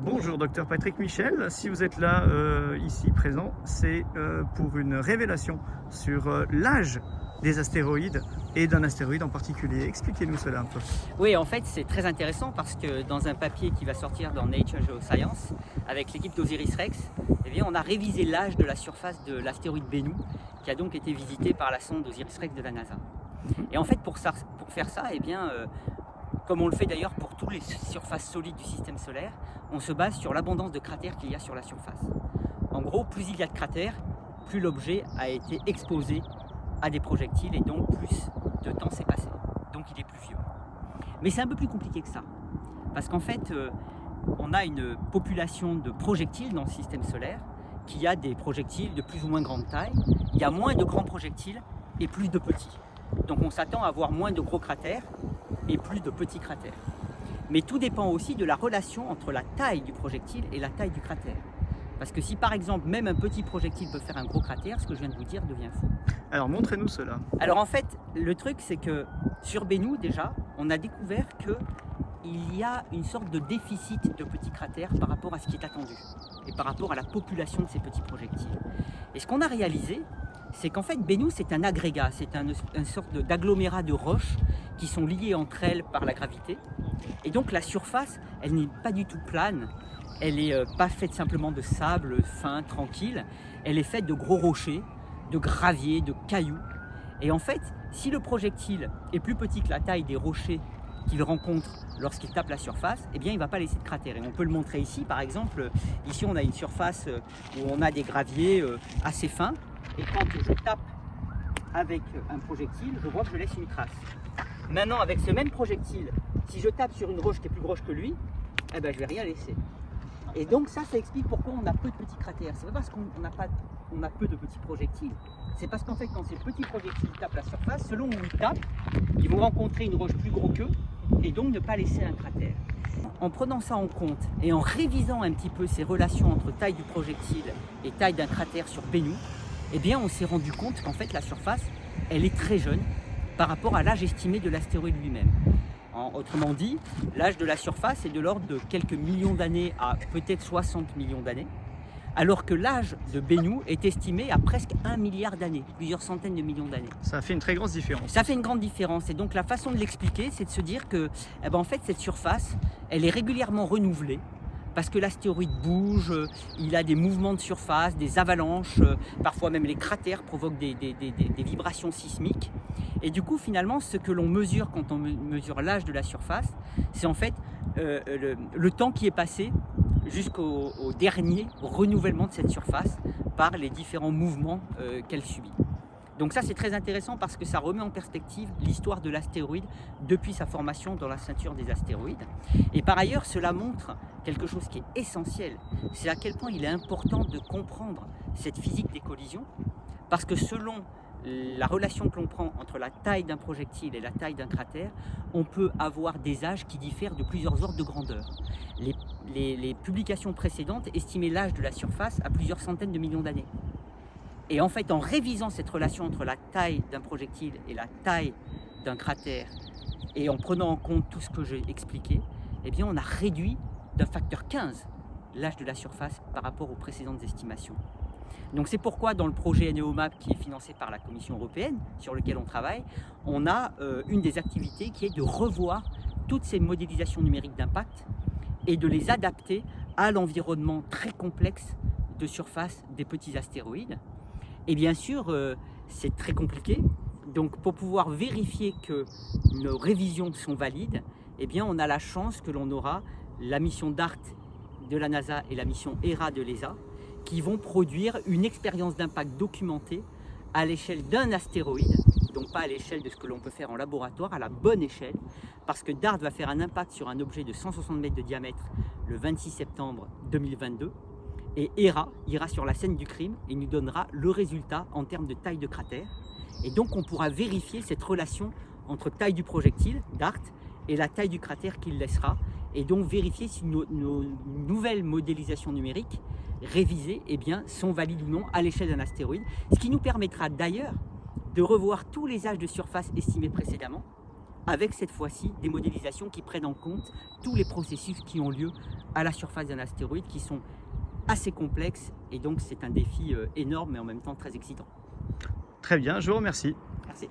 Bonjour docteur Patrick Michel, si vous êtes là ici présent, c'est pour une révélation sur l'âge des astéroïdes et d'un astéroïde en particulier. Expliquez-nous cela un peu. Oui, en fait, c'est très intéressant parce que dans un papier qui va sortir dans Nature Geoscience, avec l'équipe d'Osiris-Rex, eh bien, on a révisé l'âge de la surface de l'astéroïde Bennu, qui a donc été visité par la sonde Osiris-Rex de la NASA. Et en fait, pour faire ça, eh bien, comme on le fait d'ailleurs pour toutes les surfaces solides du système solaire, on se base sur l'abondance de cratères qu'il y a sur la surface. En gros, plus il y a de cratères, plus l'objet a été exposé à des projectiles et donc plus de temps s'est passé. Donc il est plus vieux. Mais c'est un peu plus compliqué que ça. Parce qu'en fait, on a une population de projectiles dans le système solaire qui a des projectiles de plus ou moins grande taille. Il y a moins de grands projectiles et plus de petits. Donc on s'attend à avoir moins de gros cratères et plus de petits cratères. Mais tout dépend aussi de la relation entre la taille du projectile et la taille du cratère. Parce que si par exemple même un petit projectile peut faire un gros cratère, ce que je viens de vous dire devient faux. Alors montrez-nous cela. Alors en fait, le truc c'est que sur Bennu déjà, on a découvert qu'il y a une sorte de déficit de petits cratères par rapport à ce qui est attendu et par rapport à la population de ces petits projectiles. Et ce qu'on a réalisé, c'est qu'en fait Bennu c'est un agrégat, c'est une sorte d'agglomérat de roches qui sont liées entre elles par la gravité. Et donc la surface, elle n'est pas du tout plane, elle n'est pas faite simplement de sable fin, tranquille, elle est faite de gros rochers, de gravier, de cailloux. Et en fait, si le projectile est plus petit que la taille des rochers qu'il rencontre lorsqu'il tape la surface, eh bien il ne va pas laisser de cratère. Et on peut le montrer ici, par exemple, ici on a une surface où on a des graviers assez fins, et quand je tape avec un projectile, je vois que je laisse une trace. Maintenant, avec ce même projectile, si je tape sur une roche qui est plus grosse que lui, eh ben, je ne vais rien laisser. Et donc ça explique pourquoi on a peu de petits cratères. C'est pas parce qu'on a peu de petits projectiles, c'est parce qu'en fait quand ces petits projectiles tapent la surface, selon où ils tapent, ils vont rencontrer une roche plus grosse qu'eux et donc ne pas laisser un cratère. En prenant ça en compte et en révisant un petit peu ces relations entre taille du projectile et taille d'un cratère sur Bennu, eh bien on s'est rendu compte qu'en fait la surface, elle est très jeune par rapport à l'âge estimé de l'astéroïde lui-même. Autrement dit, l'âge de la surface est de l'ordre de quelques millions d'années à peut-être 60 millions d'années, alors que l'âge de Bennu est estimé à presque 1 milliard d'années, plusieurs centaines de millions d'années. Ça fait une très grosse différence. Ça fait une grande différence, et donc la façon de l'expliquer, c'est de se dire que en fait, cette surface, elle est régulièrement renouvelée, parce que l'astéroïde bouge, il a des mouvements de surface, des avalanches, parfois même les cratères provoquent des vibrations sismiques. Et du coup, finalement, ce que l'on mesure quand on mesure l'âge de la surface, c'est en fait le temps qui est passé jusqu'au dernier renouvellement de cette surface par les différents mouvements qu'elle subit. Donc ça, c'est très intéressant parce que ça remet en perspective l'histoire de l'astéroïde depuis sa formation dans la ceinture des astéroïdes. Et par ailleurs, cela montre quelque chose qui est essentiel, c'est à quel point il est important de comprendre cette physique des collisions, parce que selon la relation que l'on prend entre la taille d'un projectile et la taille d'un cratère, on peut avoir des âges qui diffèrent de plusieurs ordres de grandeur. Les publications précédentes estimaient l'âge de la surface à plusieurs centaines de millions d'années. Et en fait, en révisant cette relation entre la taille d'un projectile et la taille d'un cratère, et en prenant en compte tout ce que j'ai expliqué, eh bien on a réduit d'un facteur 15 l'âge de la surface par rapport aux précédentes estimations. Donc c'est pourquoi dans le projet NEOMAP qui est financé par la Commission européenne, sur lequel on travaille, on a une des activités qui est de revoir toutes ces modélisations numériques d'impact et de les adapter à l'environnement très complexe de surface des petits astéroïdes. Et bien sûr, c'est très compliqué. Donc pour pouvoir vérifier que nos révisions sont valides, eh bien on a la chance que l'on aura la mission DART de la NASA et la mission ERA de l'ESA qui vont produire une expérience d'impact documentée à l'échelle d'un astéroïde, donc pas à l'échelle de ce que l'on peut faire en laboratoire, à la bonne échelle, parce que DART va faire un impact sur un objet de 160 mètres de diamètre le 26 septembre 2022, et ERA ira sur la scène du crime et nous donnera le résultat en termes de taille de cratère. Et donc on pourra vérifier cette relation entre taille du projectile, DART, et la taille du cratère qu'il laissera, et donc vérifier si nos nouvelles modélisations numériques révisées sont valides ou non à l'échelle d'un astéroïde, ce qui nous permettra d'ailleurs de revoir tous les âges de surface estimés précédemment avec cette fois-ci des modélisations qui prennent en compte tous les processus qui ont lieu à la surface d'un astéroïde, qui sont assez complexes, et donc c'est un défi énorme mais en même temps très excitant. Très bien, je vous remercie. Merci.